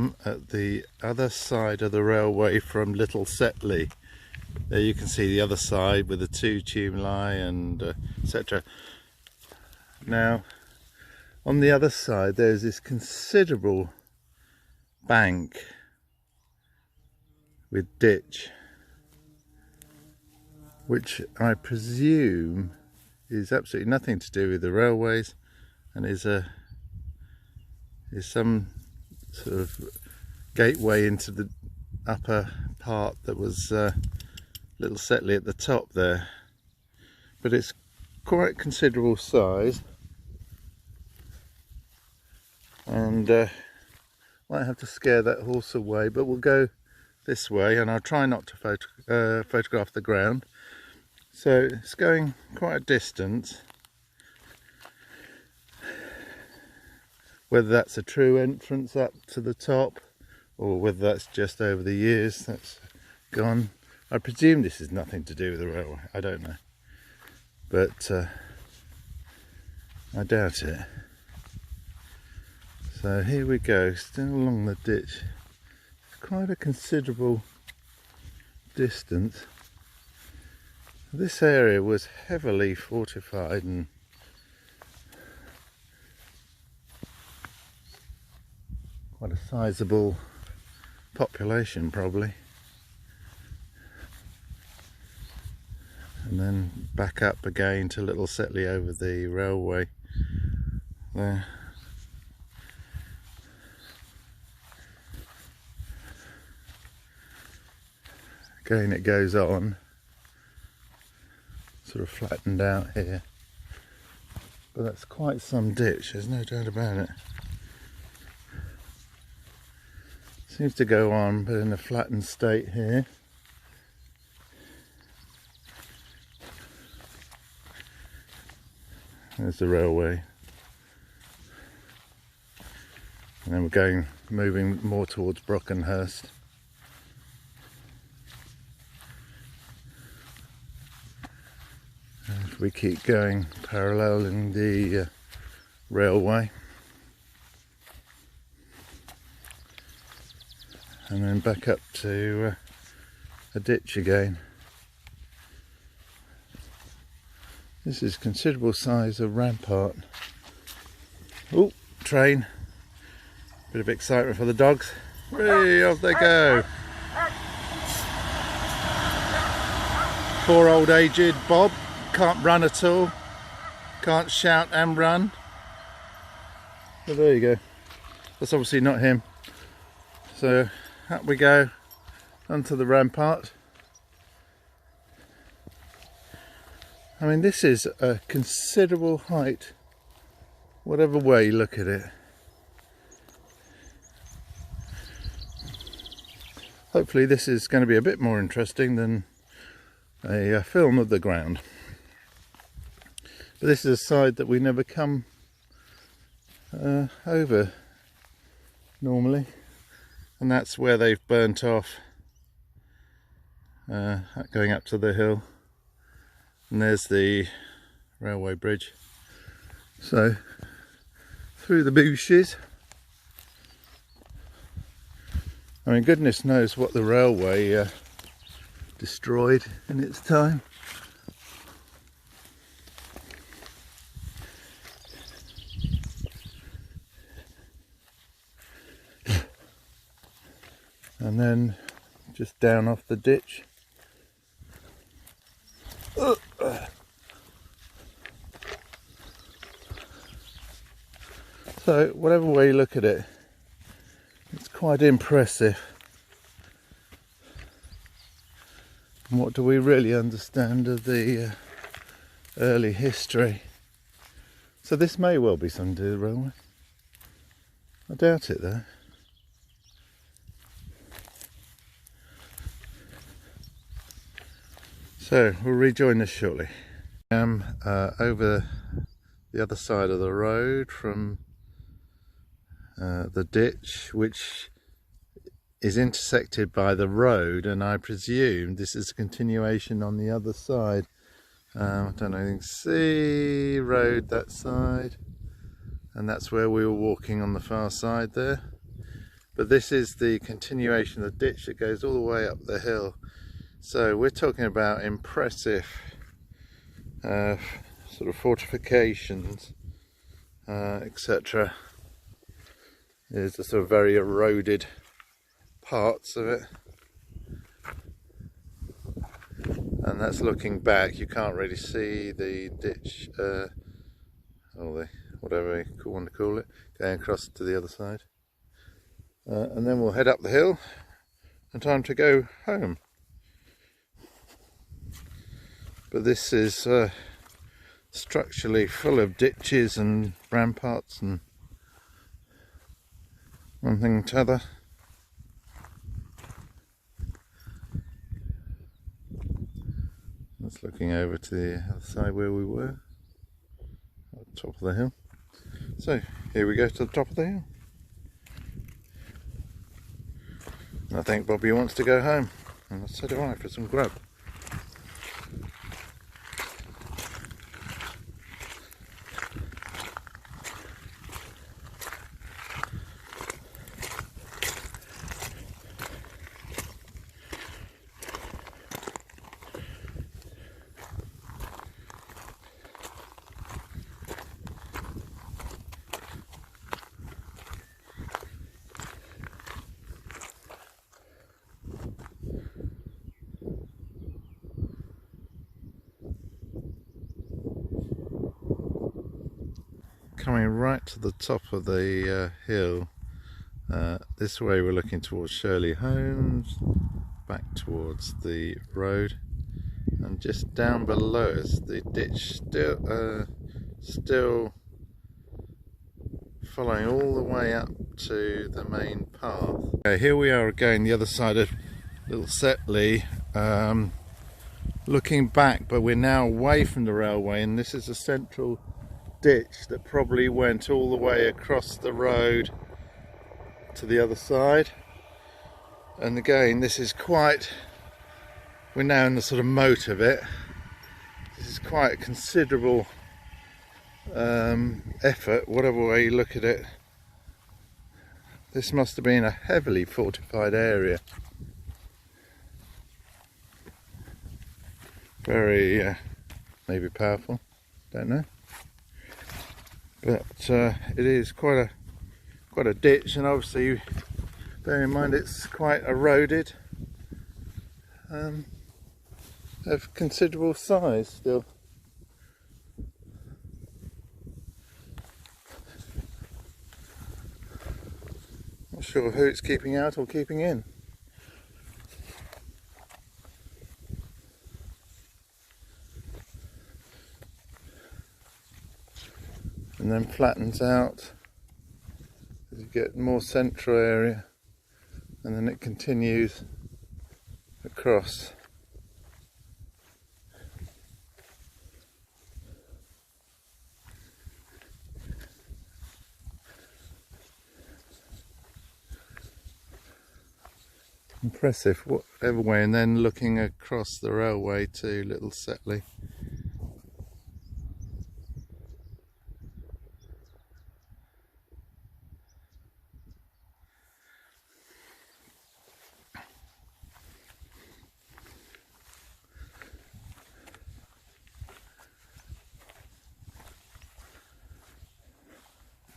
am at the other side of the railway from Little Setley. There you can see the other side with the 2 tumuli and etc. Now, on the other side there's this considerable bank with ditch, which I presume is absolutely nothing to do with the railways and is some sort of gateway into the upper part that was Little Setley at the top there. But it's quite considerable size, and might have to scare that horse away, but we'll go this way and I'll try not to photograph the ground. So it's going quite a distance. Whether that's a true entrance up to the top or whether that's just over the years that's gone. I presume this is nothing to do with the railway, I don't know. But I doubt it. So here we go, still along the ditch. It's quite a considerable distance. This area was heavily fortified and quite a sizable population probably. And then back up again to Little Setley over the railway there. Again it goes on, sort of flattened out here, but that's quite some ditch, there's no doubt about it. Seems to go on, but in a flattened state here. There's the railway, and then we're moving more towards Brockenhurst. And we keep going paralleling the railway, and then back up to a ditch again. This is considerable size of rampart. Oh, train. Bit of excitement for the dogs. Hey, off they go. Poor old aged Bob. Can't run at all. Can't shout and run. But there you go. That's obviously not him. So up we go onto the rampart. I mean, this is a considerable height, whatever way you look at it. Hopefully this is going to be a bit more interesting than a film of the ground. But this is a side that we never come over normally, and that's where they've burnt off going up to the hill. And there's the railway bridge. So through the bushes. I mean, goodness knows what the railway destroyed in its time. And then just down off the ditch. So whatever way you look at it, it's quite impressive. And what do we really understand of the early history? So this may well be something to do with the railway. I doubt it though. So we'll rejoin this shortly. I'm over the other side of the road from the ditch, which is intersected by the road, and I presume this is a continuation on the other side. I don't know, you can see road that side, and that's where we were walking on the far side there. but this is the continuation of the ditch that goes all the way up the hill. So we're talking about impressive sort of fortifications, etc. There's the sort of very eroded parts of it, and that's looking back. You can't really see the ditch, or the whatever you want to call it, going across to the other side. And then we'll head up the hill, and time to go home. But this is structurally full of ditches and ramparts and one thing to other. That's looking over to the other side where we were, at the top of the hill. So here we go to the top of the hill. I think Bobby wants to go home, and so do I, for some grub. Coming right to the top of the hill, this way we're looking towards Shirley Homes, back towards the road, and just down below us the ditch still following all the way up to the main path. Okay, here we are again, the other side of Little Setley, looking back, but we're now away from the railway, and this is a central ditch that probably went all the way across the road to the other side. And again, this is quite, we're now in the sort of moat of it. This is quite a considerable effort, whatever way you look at it. This must have been a heavily fortified area. Very maybe powerful, don't know. But it is quite a ditch, and obviously bear in mind it's quite eroded, of considerable size still. Not sure who it's keeping out or keeping in. And then flattens out as you get more central area, and then it continues across. Impressive, whatever way, and then looking across the railway to Little Setley.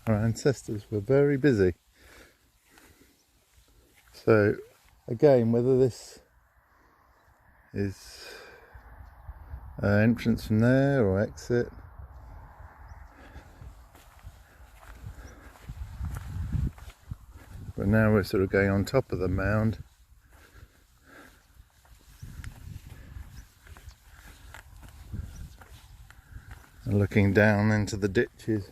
Our ancestors were very busy. So again, whether this is entrance from there or exit, but now we're sort of going on top of the mound. And looking down into the ditches.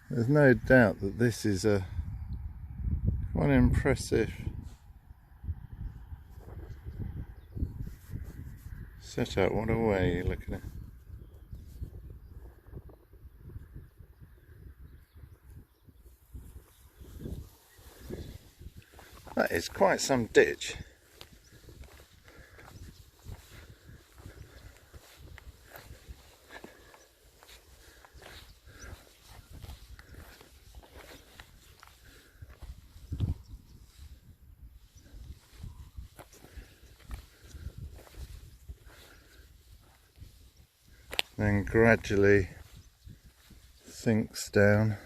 There's no doubt that this is a quite impressive setup. What a way you look at it. That is quite some ditch. then gradually sinks down.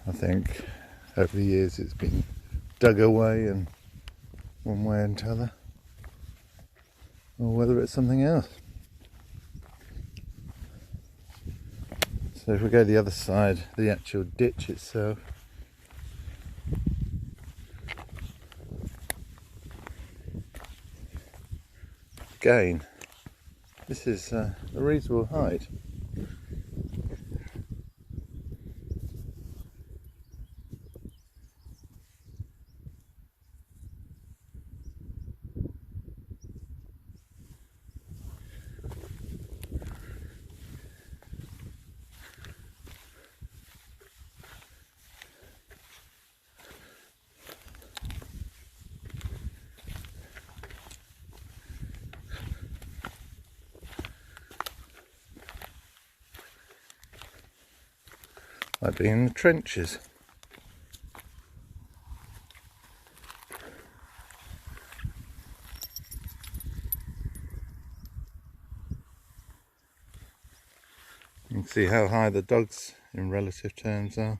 I think over the years it's been dug away in one way and t'other, or whether it's something else. So if we go to the other side, the actual ditch itself, again, this is a reasonable height. Like being in the trenches. You can see how high the dogs in relative terms are.